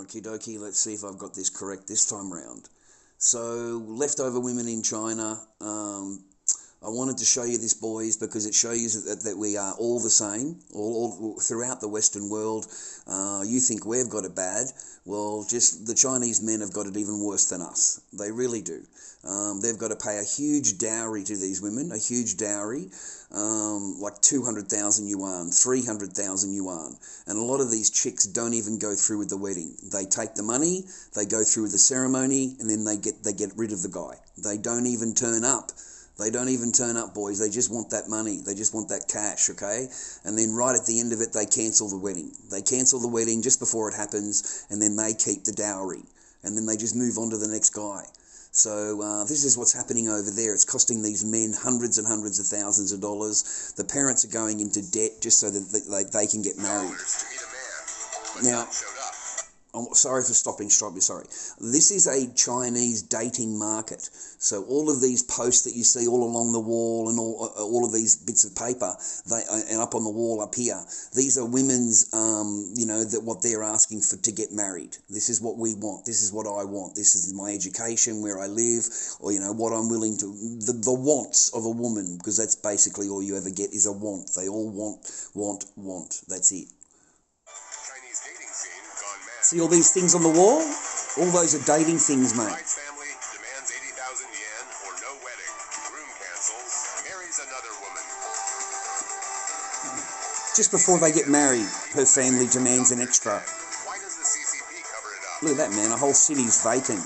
Okie dokie, let's see if I've got this correct this time round. So, leftover women in China. I wanted to show you this, boys, because it shows you that we are all the same, all throughout the Western world. You think we've got it bad. Well, just the Chinese men have got it even worse than us. They really do. They've got to pay a huge dowry to these women, a huge dowry, like 200,000 yuan, 300,000 yuan. And a lot of these chicks don't even go through with the wedding. They take the money, they go through with the ceremony, and then they get rid of the guy. They don't even turn up. They don't even turn up, boys. They just want that money. They just want that cash, okay? And then right at the end of it, they cancel the wedding. They cancel the wedding just before it happens, and then they keep the dowry. And then they just move on to the next guy. So this is what's happening over there. It's costing these men hundreds and hundreds of thousands of dollars. The parents are going into debt just so that they can get married. Now, I'm sorry for stopping, sorry. This is a Chinese dating market. So all of these posts that you see all along the wall and all of these bits of paper, and up on the wall up here, these are women's, that what they're asking for to get married. This is what we want. This is what I want. This is my education, where I live, or what I'm willing to. The wants of a woman, because that's basically all you ever get is a want. They all want. That's it. See all these things on the wall? All those are dating things, mate. Family demands 80,000 yen or no wedding. Groom cancels, marries another woman. Just before they get married, her family demands an extra. Why does the CCP cover it up? Look at that, man. A whole city's vacant.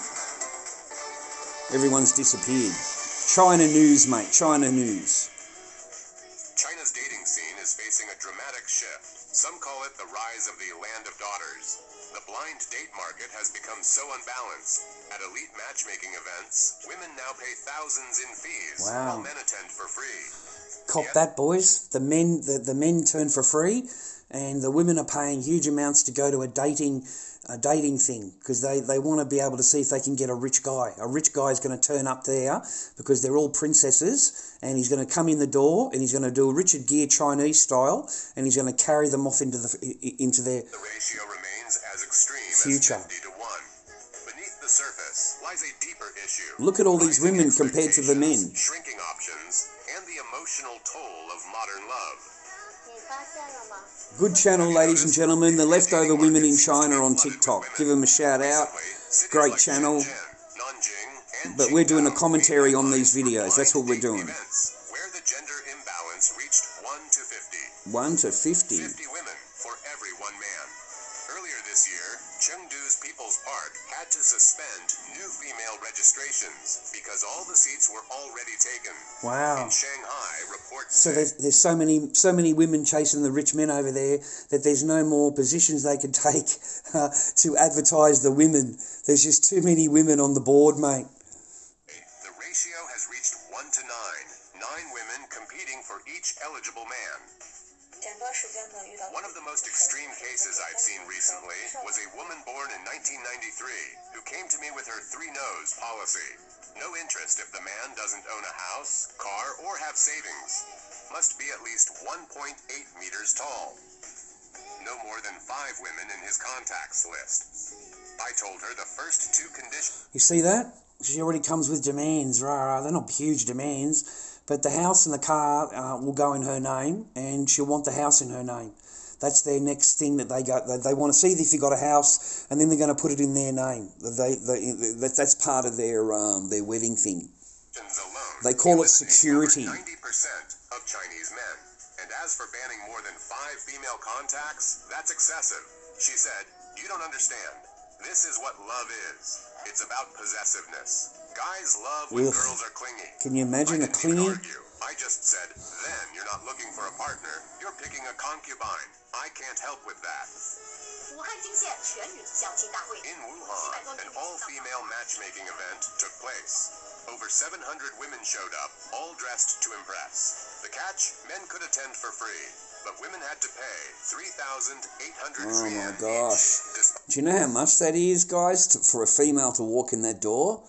Everyone's disappeared. China news, mate. China news. China's dating scene is facing a dramatic shift. Some call it the rise of the land of daughters. The blind date market has become so unbalanced. At elite matchmaking events, women now pay thousands in fees, while men attend for free. Cop that, boys. The men turn for free, and the women are paying huge amounts to go to a dating thing, because they want to be able to see if they can get a rich guy. A rich guy is going to turn up there because they're all princesses, and he's going to come in the door and he's going to do a Richard Gere Chinese style, and he's going to carry them off into their The ratio remains as extreme future. as 50 to 1. Beneath the surface lies a deeper issue. Look at all these women compared to the men. Shrinking options, and the emotional toll of modern love. Good channel, ladies and gentlemen. The Leftover Women in China on TikTok. Give them a shout out. Great channel. But we're doing a commentary on these videos. That's what we're doing. Where the gender imbalance reached 1 to 50. 1 to 50. 50 women for every one man. Earlier this year, Chengdu's People's Park had to suspend new female registrations because all the seats were already taken. Wow. In Shanghai, reports So there's so many women chasing the rich men over there that there's no more positions they can take to advertise the women. There's just too many women on the board, mate. The ratio has reached 1 to 9. 9 women competing for each eligible man. One of the most extreme cases I've seen recently was a woman born in 1993 who came to me with her 3 no's policy. No interest if the man doesn't own a house, car, or have savings. Must be at least 1.8 meters tall. No more than 5 women in his contacts list. I told her the first 2 conditions. You see that? She already comes with demands. They're not huge demands, but the house and the car will go in her name, and she'll want the house in her name. That's their next thing that they want to see if you got a house, and then they're going to put it in their name. That's part of their wedding thing. They call it security. 90% of Chinese men. And as for banning more than 5 female contacts, that's excessive. She said, "You don't understand. This is what love is. It's about possessiveness. Guys love when girls are clingy." Can you imagine a clingy? I just said, then you're not looking for a partner. You're picking a concubine. I can't help with that. In Wuhan, an all-female matchmaking event took place. Over 700 women showed up, all dressed to impress. The catch, men could attend for free, but women had to pay 3,800 Oh yuan my gosh. each. Do you know how much that is, guys, for a female to walk in that door?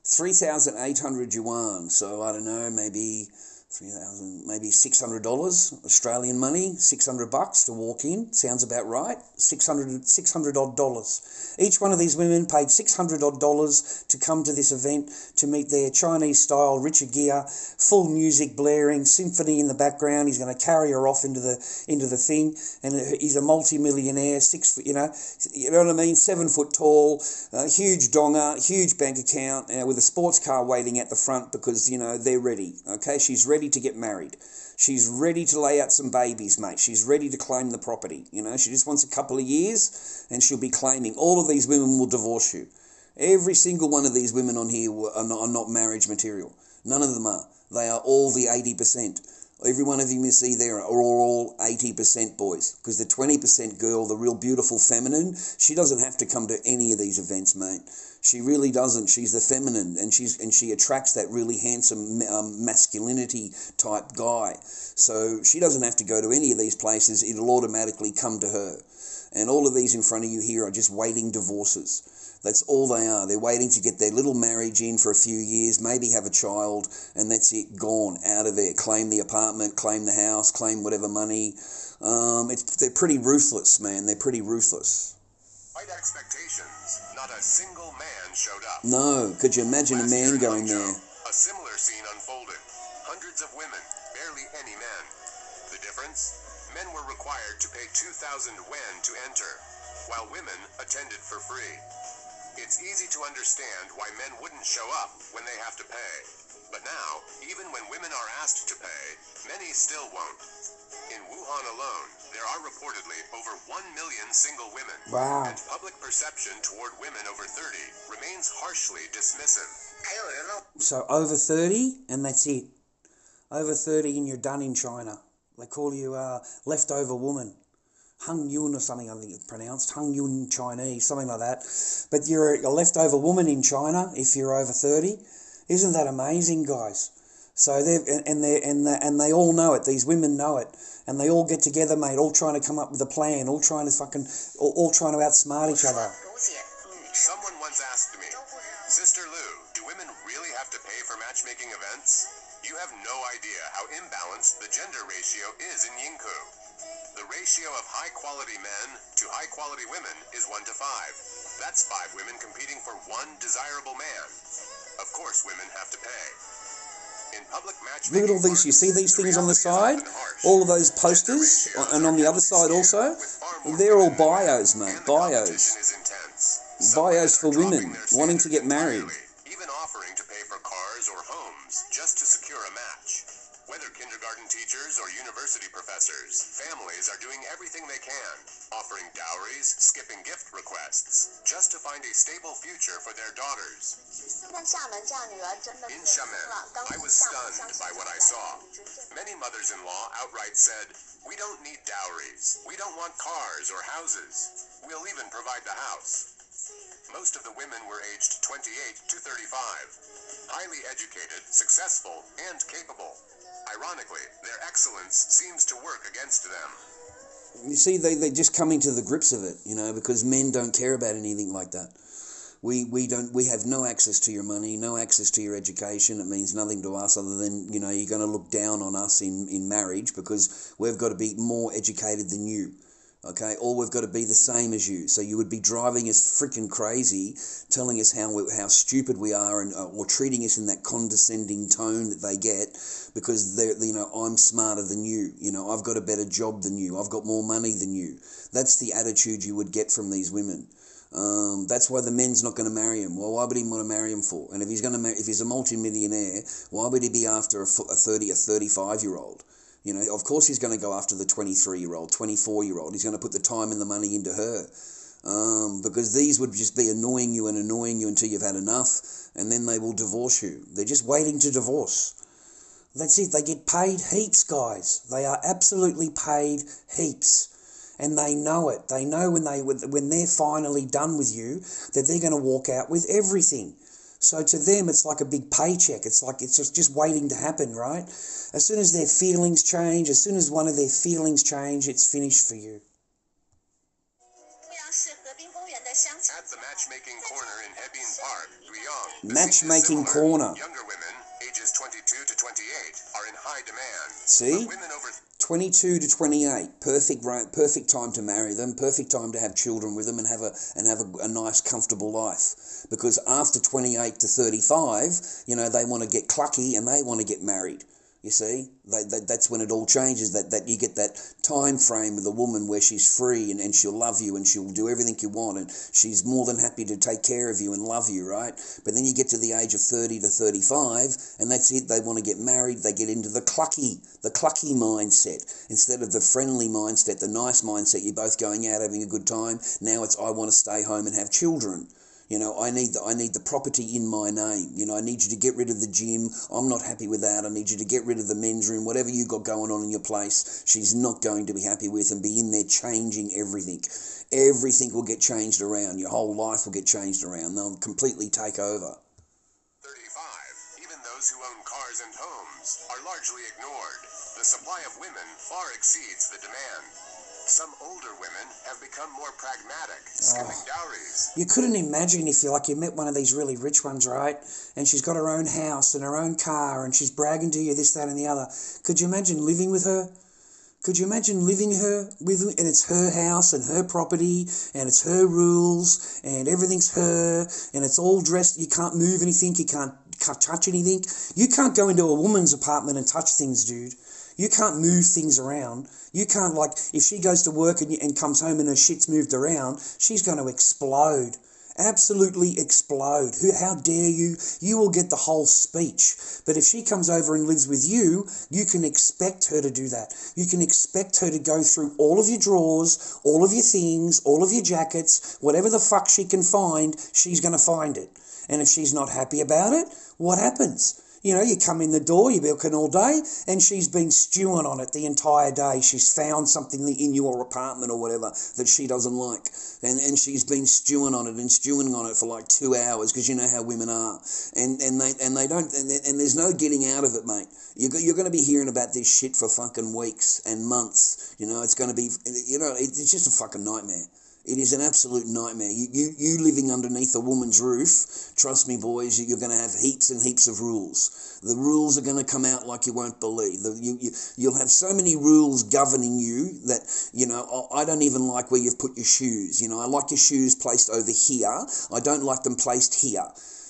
3,800 yuan. So, I don't know, maybe 3,000, maybe $600 Australian money, $600 to walk in. Sounds about right. $600 odd dollars. Each one of these women paid $600 odd dollars to come to this event to meet their Chinese style Richard Gere, full music blaring, symphony in the background. He's going to carry her off into the thing, and he's a multi-millionaire, 6 foot, you know what I mean, 7 foot tall, huge donger, huge bank account, with a sports car waiting at the front because they're ready. Okay, she's ready to get married. She's ready to lay out some babies, mate. She's ready to claim the property. She just wants a couple of years and she'll be claiming. All of these women will divorce you. Every single one of these women on here are not marriage material. None of them are. They are all the 80%. Every one of them you see there are all 80% boys. Because the 20% girl, the real beautiful feminine, she doesn't have to come to any of these events, mate. She really doesn't. She's the feminine, and she attracts that really handsome masculinity type guy. So she doesn't have to go to any of these places. It'll automatically come to her. And all of these in front of you here are just waiting divorces. That's all they are. They're waiting to get their little marriage in for a few years, maybe have a child, and that's it, gone, out of there. Claim the apartment, claim the house, claim whatever money. They're pretty ruthless, man. They're pretty ruthless. Despite expectations, not a single man showed up. No, could you imagine a man going there? A similar scene unfolded. Hundreds of women, barely any men. The difference? Men were required to pay 2,000 yuan to enter, while women attended for free. It's easy to understand why men wouldn't show up when they have to pay. But now, even when women are asked to pay, many still won't. In Wuhan alone, there are reportedly over 1 million single women. Wow. And public perception toward women over 30 remains harshly dismissive. So over 30, and that's it. Over 30 and you're done in China. They call you leftover woman. Hung Yun or something, I think it's pronounced. Hung Yun Chinese, something like that. But you're a leftover woman in China if you're over 30. Isn't that amazing, guys? So they all know it. These women know it, and they all get together, mate. All trying to come up with a plan. All trying to outsmart each other. Someone once asked me, Sister Lou, do women really have to pay for matchmaking events? You have no idea how imbalanced the gender ratio is in Yingkou. The ratio of high-quality men to high-quality women is 1 to 5. That's 5 women competing for one desirable man. Of course, women have to pay. In public matchmaking, look at all these. You see these things on the side? All of those posters, and on the other side also? They're all bios, mate. Bios. Bios for women wanting to get married. Even offering to pay for cars or homes just to secure a match. Whether kindergarten teachers or university professors, families are doing everything they can, offering dowries, skipping gift requests, just to find a stable future for their daughters. In Xiamen, I was stunned by what I saw. Many mothers-in-law outright said, "We don't need dowries. We don't want cars or houses. We'll even provide the house." Most of the women were aged 28 to 35, highly educated, successful, and capable. Ironically, their excellence seems to work against them. You see, they just coming to the grips of it, because men don't care about anything like that. We have no access to your money, no access to your education. It means nothing to us other than, you're going to look down on us in marriage because we've got to be more educated than you. Okay, or we've got to be the same as you. So you would be driving us freaking crazy, telling us how stupid we are, and or treating us in that condescending tone that they get, because I'm smarter than you. I've got a better job than you. I've got more money than you. That's the attitude you would get from these women. That's why the men's not going to marry him. Well, why would he want to marry him for? And if he's a multi-millionaire, why would he be after a 35-year-old? Of course he's going to go after the 23-year-old, 24-year-old. He's going to put the time and the money into her. Because these would just be annoying you until you've had enough, and then they will divorce you. They're just waiting to divorce. That's it. They get paid heaps, guys. They are absolutely paid heaps. And they know it. They know when they're finally done with you that they're going to walk out with everything. So to them, it's like a big paycheck. It's like it's just waiting to happen, right? As soon as their feelings change, as soon as one of their feelings change, it's finished for you. At the matchmaking corner in Hebin Park, Guiyang, Matchmaking corner. Younger women, ages 22 to 28 are in high demand. See? But women over 22 to 28, perfect time to marry them, perfect time to have children with them and have a nice, comfortable life. Because after 28 to 35, you know, they want to get clucky and they want to get married. You see, that's when it all changes, that you get that time frame with a woman where she's free and she'll love you and she'll do everything you want and she's more than happy to take care of you and love you, right? But then you get to the age of 30 to 35 and that's it, they want to get married, they get into the clucky mindset instead of the friendly mindset, the nice mindset, you're both going out having a good time. Now it's I want to stay home and have children. You know, I need the property in my name. You know, I need you to get rid of the gym. I'm not happy with that. I need you to get rid of the men's room. Whatever you got going on in your place, she's not going to be happy with and be in there changing everything. Everything will get changed around. Your whole life will get changed around. They'll completely take over. 35, even those who own cars and homes are largely ignored. The supply of women far exceeds the demand. Some older women have become more pragmatic, skipping dowries. You couldn't imagine if you met one of these really rich ones, right? And she's got her own house and her own car and she's bragging to you this, that and the other. Could you imagine living with her? Could you imagine living and it's her house and her property and it's her rules and everything's her and it's all dressed, you can't move anything, you can't touch anything. You can't go into a woman's apartment and touch things, dude. You can't move things around. You can't, if she goes to work and comes home and her shit's moved around, she's going to explode. Absolutely explode. How dare you? You will get the whole speech. But if she comes over and lives with you, you can expect her to do that. You can expect her to go through all of your drawers, all of your things, all of your jackets, whatever the fuck she can find, she's going to find it. And if she's not happy about it, what happens? You know, you come in the door, you're milking all day, and she's been stewing on it the entire day. She's found something in your apartment or whatever that she doesn't like. And she's been stewing on it for like 2 hours, because you know how women are. And there's no getting out of it, mate. You're going to be hearing about this shit for fucking weeks and months. You know, it's going to be, it's just a fucking nightmare. It is an absolute nightmare. You living underneath a woman's roof, trust me, boys, you're going to have heaps and heaps of rules. The rules are going to come out like you won't believe. You'll have so many rules governing you that, I don't even like where you've put your shoes. I like your shoes placed over here. I don't like them placed here.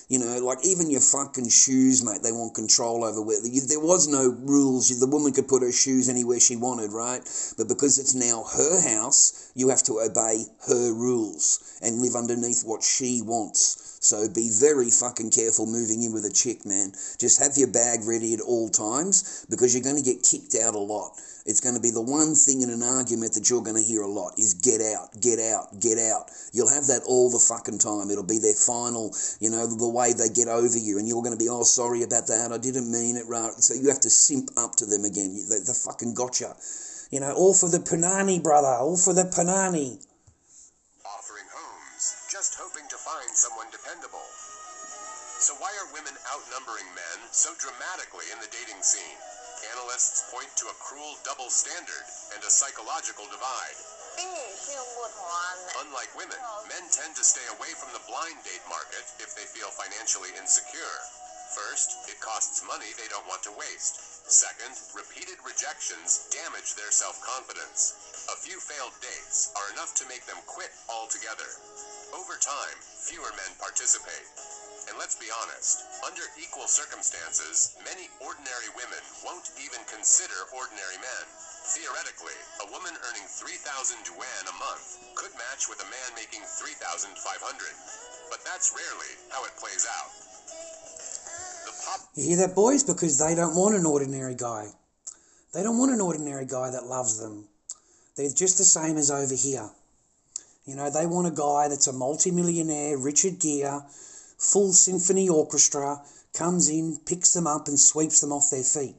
Even your fucking shoes, mate, they want control over where... There was no rules. The woman could put her shoes anywhere she wanted, right? But because it's now her house, you have to obey her rules and live underneath what she wants. So be very fucking careful moving in with a chick, man. Just have your bag ready at all times, because you're going to get kicked out a lot. It's going to be the one thing in an argument that you're going to hear a lot is get out, get out, get out. You'll have that all the fucking time. It'll be their final, the way they get over you. And you're going to be, oh, sorry about that. I didn't mean it. Right. So you have to simp up to them again. They fucking gotcha. All for the punani, brother. All for the punani. Offering homes, just hoping to find someone dependable. So why are women outnumbering men so dramatically in the dating scene? Analysts point to a cruel double standard and a psychological divide. Unlike women, men tend to stay away from the blind date market if they feel financially insecure. First, it costs money they don't want to waste. Second, repeated rejections damage their self-confidence. A few failed dates are enough to make them quit altogether. Over time, fewer men participate. And let's be honest, under equal circumstances, many ordinary women won't even consider ordinary men. Theoretically, a woman earning 3,000 yuan a month could match with a man making 3,500. But that's rarely how it plays out. You hear that, boys? Because they don't want an ordinary guy. They don't want an ordinary guy that loves them. They're just the same as over here. They want a guy that's a multi-millionaire, Richard Gere, full symphony orchestra, comes in, picks them up and sweeps them off their feet.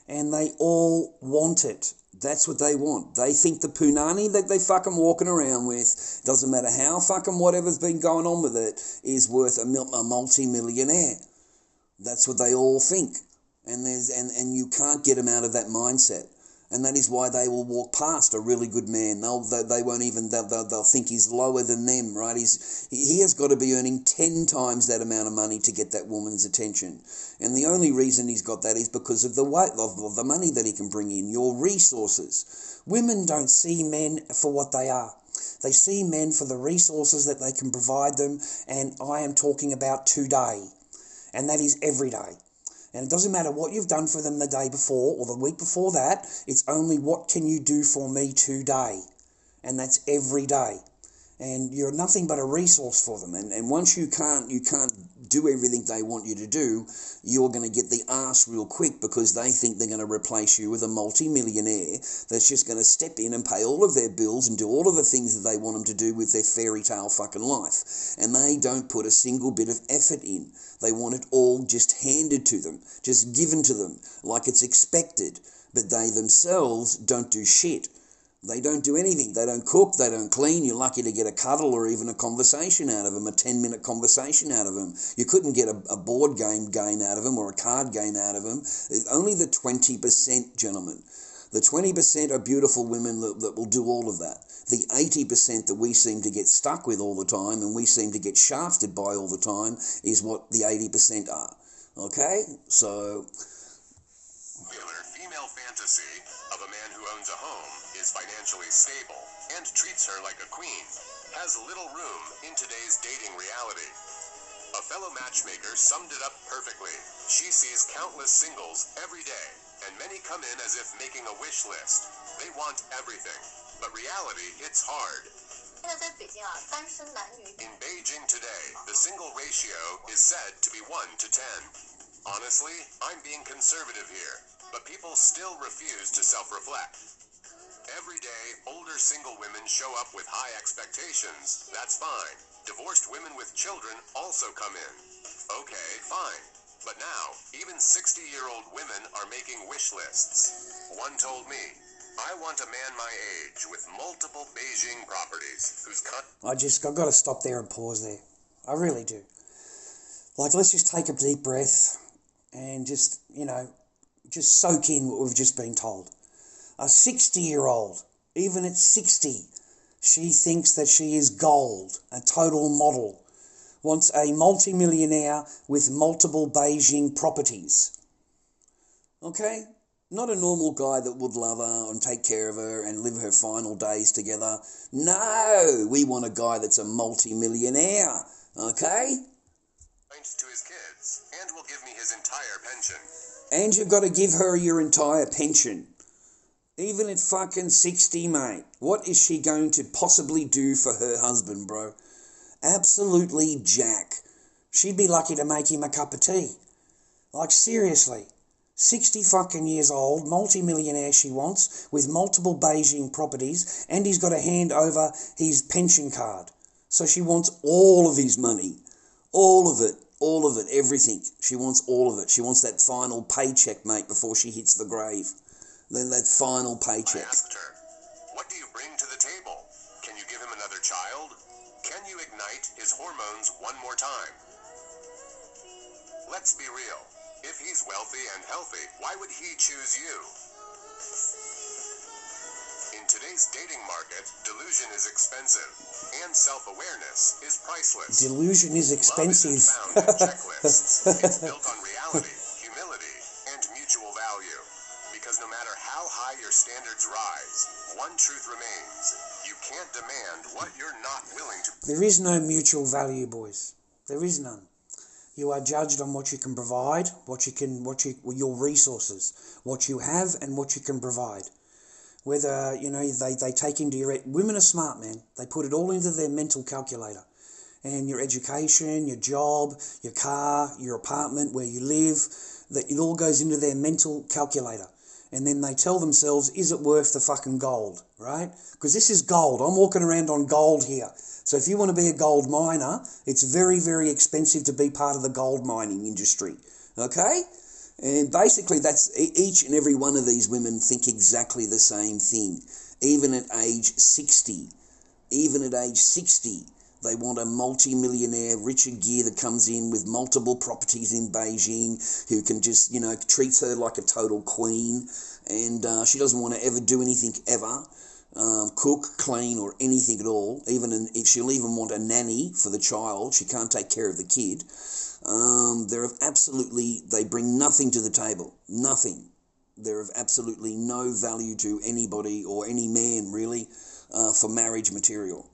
And they all want it. That's what they want. They think the punani that they fucking walking around with, doesn't matter how fucking whatever's been going on with it, is worth a multi-millionaire. That's what they all think. And you can't get them out of that mindset. And that is why they will walk past a really good man. They'll think he's lower than them, right? He has got to be earning 10 times that amount of money to get that woman's attention. And the only reason he's got that is because of the weight of the money that he can bring in, your resources. Women don't see men for what they are. They see men for the resources that they can provide them, and I am talking about today. And that is every day. And it doesn't matter what you've done for them the day before or the week before that. It's only what can you do for me today. And that's every day. And you're nothing but a resource for them. And once you can't do everything they want you to do, you're going to get the arse real quick because they think they're going to replace you with a multi-millionaire that's just going to step in and pay all of their bills and do all of the things that they want them to do with their fairy tale fucking life. And they don't put a single bit of effort in. They want it all just handed to them, just given to them, like it's expected. But they themselves don't do shit. They don't do anything. They don't cook. They don't clean. You're lucky to get a cuddle or even a conversation out of them, a 10-minute conversation out of them. You couldn't get a board game out of them or a card game out of them. Only the 20%, gentlemen. The 20% are beautiful women that will do all of that. The 80% that we seem to get stuck with all the time and we seem to get shafted by all the time is what the 80% are. Okay? So... female fantasy of a man who owns a home, is financially stable, and treats her like a queen, has little room in today's dating reality. A fellow matchmaker summed it up perfectly. She sees countless singles every day, and many come in as if making a wish list. They want everything, but reality hits hard. In Beijing today, the single ratio is said to be 1 to 10. Honestly, I'm being conservative here, but people still refuse to self-reflect. Every day, older single women show up with high expectations. That's fine. Divorced women with children also come in. Okay, fine. But now, even 60-year-old women are making wish lists. One told me, I want a man my age with multiple Beijing properties whose I've got to stop there and pause there. I really do. Like, let's just take a deep breath and just soak in what we've just been told. A 60-year-old, even at 60, she thinks that she is gold, a total model, wants a multimillionaire with multiple Beijing properties. Okay? Not a normal guy that would love her and take care of her and live her final days together. No, we want a guy that's a multimillionaire. Okay? to his kids and will give me his entire pension. And you've got to give her your entire pension. Even at fucking 60, mate. What is she going to possibly do for her husband, bro? Absolutely jack. She'd be lucky to make him a cup of tea. Like, seriously. 60 fucking years old, multi-millionaire she wants, with multiple Beijing properties, and he's got to hand over his pension card. So she wants all of his money. All of it, everything. She wants all of it. She wants that final paycheck, mate, before she hits the grave. Then that final paycheck. I asked her, what do you bring to the table? Can you give him another child? Can you ignite his hormones one more time? Let's be real. If he's wealthy and healthy, why would he choose you? In today's dating market, delusion is expensive, and self-awareness is priceless. Delusion is expensive. Love isn't found in checklists. It's built on reality, humility, and mutual value. Because no matter how high your standards rise, one truth remains. You can't demand what you're not willing to. There is no mutual value, boys. There is none. You are judged on what you can provide, your resources, what you have and what you can provide. Whether, they take into your... Women are smart, man. They put it all into their mental calculator. And your education, your job, your car, your apartment, where you live, that it all goes into their mental calculator. And then they tell themselves, is it worth the fucking gold, right? Because this is gold. I'm walking around on gold here. So if you want to be a gold miner, it's very, very expensive to be part of the gold mining industry, okay? And basically that's each and every one of these women think exactly the same thing. Even at age 60, They want a multi-millionaire Richard Gere that comes in with multiple properties in Beijing, who can just, treats her like a total queen, and she doesn't want to ever do anything ever, cook, clean, or anything at all. If she'll even want a nanny for the child, she can't take care of the kid. They bring nothing to the table, nothing. They're of absolutely no value to anybody or any man, really, for marriage material,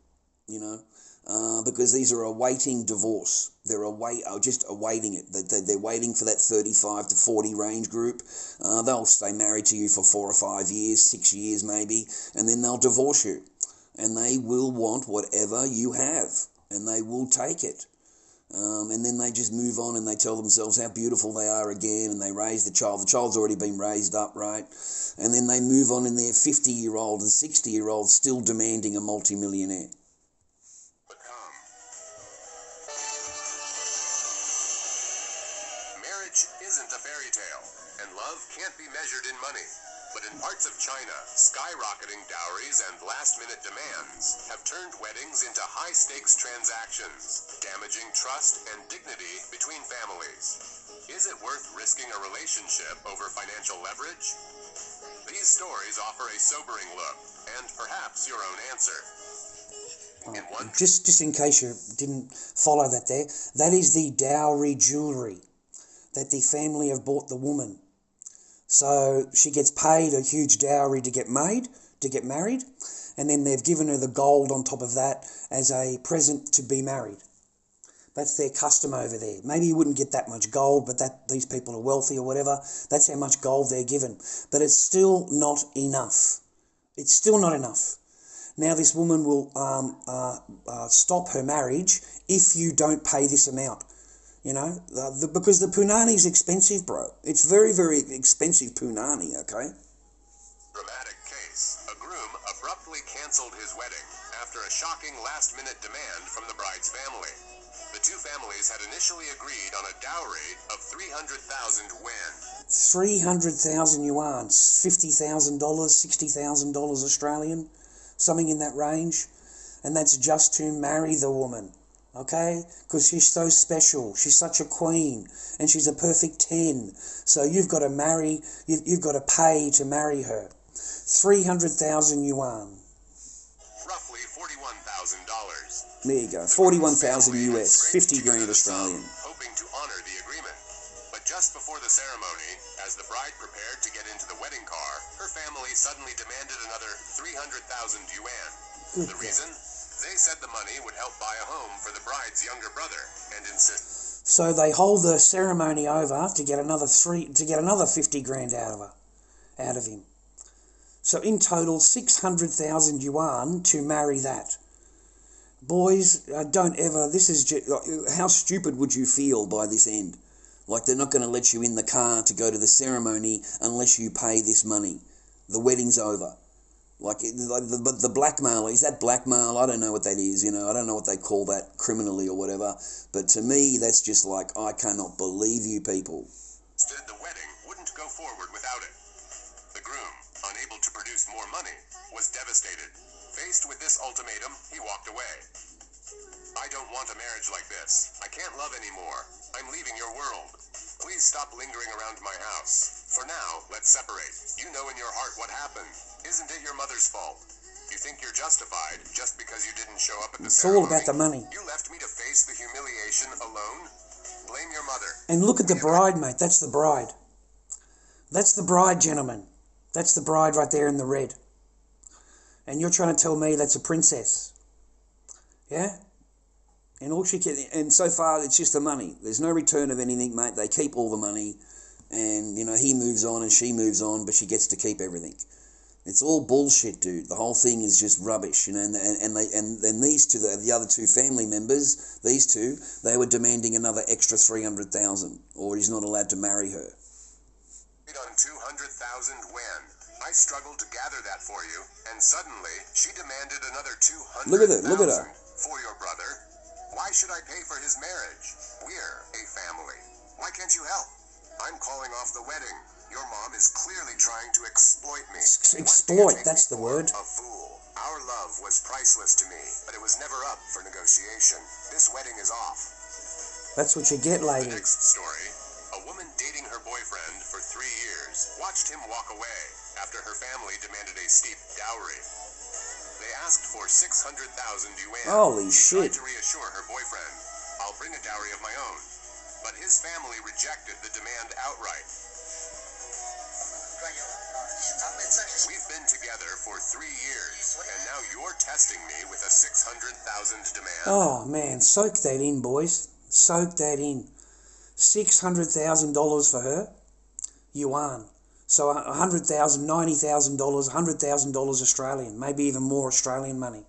because these are awaiting divorce. They're just awaiting it. They're waiting for that 35 to 40 range group. They'll stay married to you for 4 or 5 years, 6 years maybe, and then they'll divorce you. And they will want whatever you have, and they will take it. And then they just move on and they tell themselves how beautiful they are again, and they raise the child. The child's already been raised up, right? And then they move on, and they're 50-year-old and 60-year-old still demanding a multimillionaire. Marriage isn't a fairy tale, and love can't be measured in money. But in parts of China, skyrocketing dowries and last-minute demands have turned weddings into high-stakes transactions, damaging trust and dignity between families. Is it worth risking a relationship over financial leverage? These stories offer a sobering look, and perhaps your own answer. Just in case you didn't follow that there, that is the dowry jewellery that the family have bought the woman. So she gets paid a huge dowry to get married, and then they've given her the gold on top of that as a present to be married. That's their custom over there. Maybe you wouldn't get that much gold, but these people are wealthy or whatever. That's how much gold they're given. But it's still not enough. It's still not enough. Now this woman will stop her marriage if you don't pay this amount. Because the punani is expensive, bro. It's very, very expensive punani, okay? Dramatic case. A groom abruptly canceled his wedding after a shocking last-minute demand from the bride's family. The two families had initially agreed on a dowry of 300,000 yuan. 300,000 yuan, $50,000, $60,000 Australian, something in that range. And that's just to marry the woman. Okay, because she's so special, she's such a queen, and she's a perfect 10. So you've got to you've got to pay to marry her. 300,000 yuan. Roughly $41,000. There you go, 41,000 US, 50 grand Australian. Hoping to honor the agreement. But just before the ceremony, as the bride prepared to get into the wedding car, her family suddenly demanded another 300,000 yuan. The reason? They said the money would help buy a home for the bride's younger brother, and insist. So they hold the ceremony over to get another 50 grand out of him. So in total, 600,000 yuan to marry that. Boys, don't ever. How stupid would you feel by this end? Like they're not going to let you in the car to go to the ceremony unless you pay this money. The wedding's over. Like the blackmail, is that blackmail? I don't know what that is, I don't know what they call that criminally or whatever. But to me, that's just like, I cannot believe you people. Instead, the wedding wouldn't go forward without it. The groom, unable to produce more money, was devastated. Faced with this ultimatum, he walked away. I don't want a marriage like this. I can't love anymore. I'm leaving your world. Please stop lingering around my house. For now, let's separate. You know in your heart what happened. Isn't it your mother's fault? You think you're justified just because you didn't show up at the ceremony? It's all about the money. You left me to face the humiliation alone? Blame your mother. And look at the bride, mate. That's the bride. That's the bride, gentlemen. That's the bride right there in the red. And you're trying to tell me that's a princess. Yeah? And so far, it's just the money. There's no return of anything, mate. They keep all the money. And, he moves on and she moves on, but she gets to keep everything. It's all bullshit, dude. The whole thing is just rubbish, and these two, the other two family members, they were demanding another extra 300,000, or he's not allowed to marry her. On 200,000 yuan. I struggled to gather that for you, and suddenly she demanded another 200,000 Look at her. for your brother. Why should I pay for his marriage? We're a family. Why can't you help? I'm calling off the wedding. Your mom is clearly trying to exploit me. Exploit, that's the word. A fool. Our love was priceless to me, but it was never up for negotiation. This wedding is off. That's what you get, lady. The next story. A woman dating her boyfriend for 3 years watched him walk away after her family demanded a steep dowry. They asked for 600,000 yuan. Holy She shit. tried to reassure her boyfriend, I'll bring a dowry of my own. But his family rejected the demand outright. We've been together for 3 years, and now you're testing me with a 600,000 demand? Oh, man, soak that in, boys. Soak that in. $600,000 for her, yuan. So $100,000, $90,000, $100,000 Australian, maybe even more Australian money,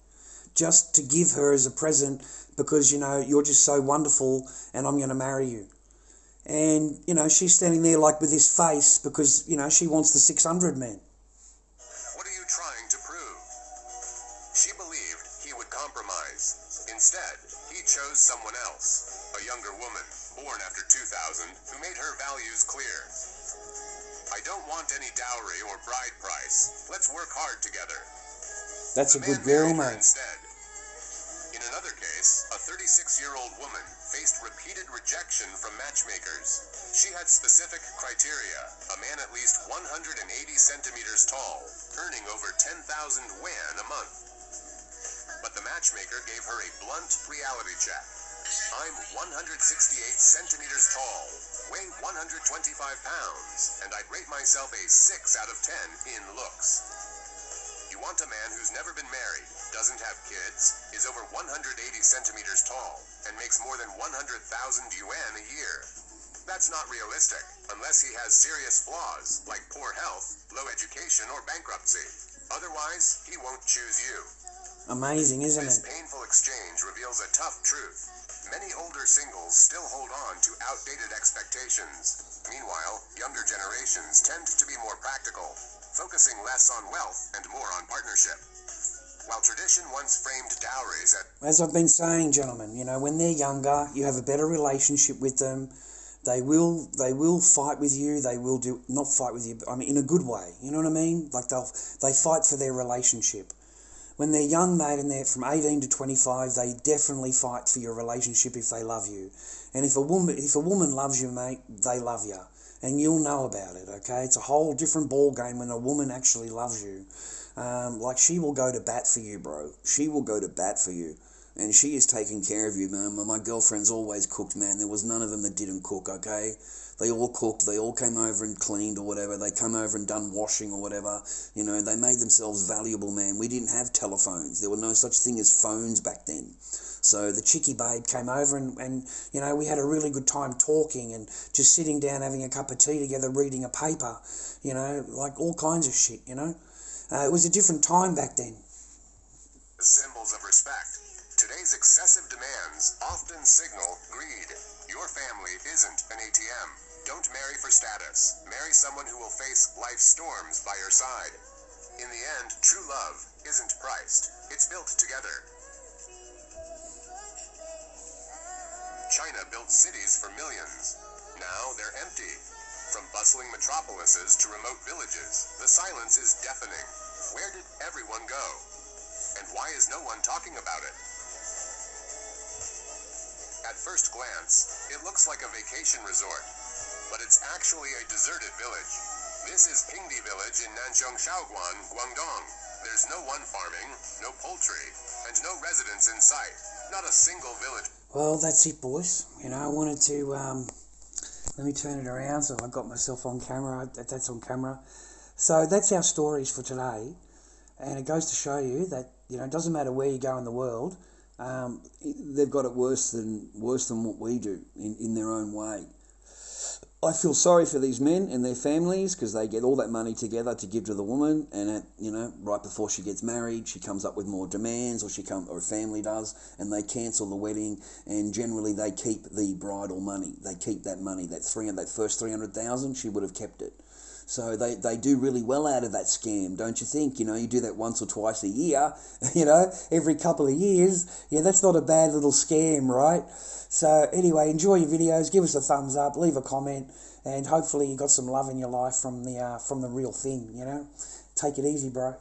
just to give her as a present because, you know, you're just so wonderful and I'm going to marry you. And, you know, she's standing there like with this face because, you know, she wants the 600, man. What are you trying to prove? She believed he would compromise. Instead, he chose someone else, a younger woman, born after 2000, who made her values clear. I don't want any dowry or bride price. Let's work hard together. That's a The good man girl, married her mate. instead. In another case, a 36-year-old woman faced repeated rejection from matchmakers. She had specific criteria: a man at least 180 centimeters tall, earning over 10,000 yuan a month. But the matchmaker gave her a blunt reality check. I'm 168 centimeters tall, weigh 125 pounds, and I'd rate myself a 6 out of 10 in looks. You want a man who's never been married, doesn't have kids, is over 180 centimeters tall, and makes more than 100,000 yuan a year. That's not realistic, unless he has serious flaws, like poor health, low education, or bankruptcy. Otherwise, he won't choose you. Amazing, isn't This it? painful exchange reveals a tough truth. Many older singles still hold on to outdated expectations. Meanwhile, younger generations tend to be more practical, focusing less on wealth and more on partnership. While tradition once framed dowries As I've been saying, gentlemen, you know, when they're younger, you have a better relationship with them. They will fight with you. They will not fight with you, I mean, in a good way. You know what I mean? Like they fight for their relationship. When they're young, mate, and they're from 18 to 25, they definitely fight for your relationship if they love you. And if a woman loves you, mate, they love you. And you'll know about it, okay? It's a whole different ball game when a woman actually loves you. Like, she will go to bat for you, bro. She will go to bat for you. And she is taking care of you, man. My girlfriends always cooked, man. There was none of them that didn't cook, okay? They all cooked. They all came over and cleaned or whatever. They come over and done washing or whatever. You know, they made themselves valuable, man. We didn't have telephones. There were no such thing as phones back then. So the chickie babe came over and you know, we had a really good time talking and just sitting down having a cup of tea together, reading a paper, you know, like all kinds of shit, you know. It was a different time back then. symbols of respect. Today's excessive demands often signal greed. Your family isn't an ATM. Don't marry for status. Marry someone who will face life's storms by your side. In the end, true love isn't priced. It's built together. China built cities for millions. Now they're empty. From bustling metropolises to remote villages, the silence is deafening. Where did everyone go? And why is no one talking about it? At first glance, it looks like a vacation resort, but it's actually a deserted village. This is Pingdi Village in Nanchong Shaoguan, Guangdong. There's no one farming, no poultry, and no residents in sight. Not a single village. Well, that's it, boys. You know, I wanted to, let me turn it around so I got myself on camera. That's on camera. So that's our stories for today. And it goes to show you that, you know, it doesn't matter where you go in the world, they've got it worse than what we do in their own way. I feel sorry for these men and their families because they get all that money together to give to the woman, and you know, right before she gets married, she comes up with more demands, or her family does, and they cancel the wedding. And generally, they keep the bridal money. They keep that money, that first 300,000. She would have kept it. So they do really well out of that scam, don't you think? You know, you do that once or twice a year, every couple of years. Yeah, that's not a bad little scam, right? So anyway, enjoy your videos, give us a thumbs up, leave a comment, and hopefully you got some love in your life from the real thing, Take it easy, bro.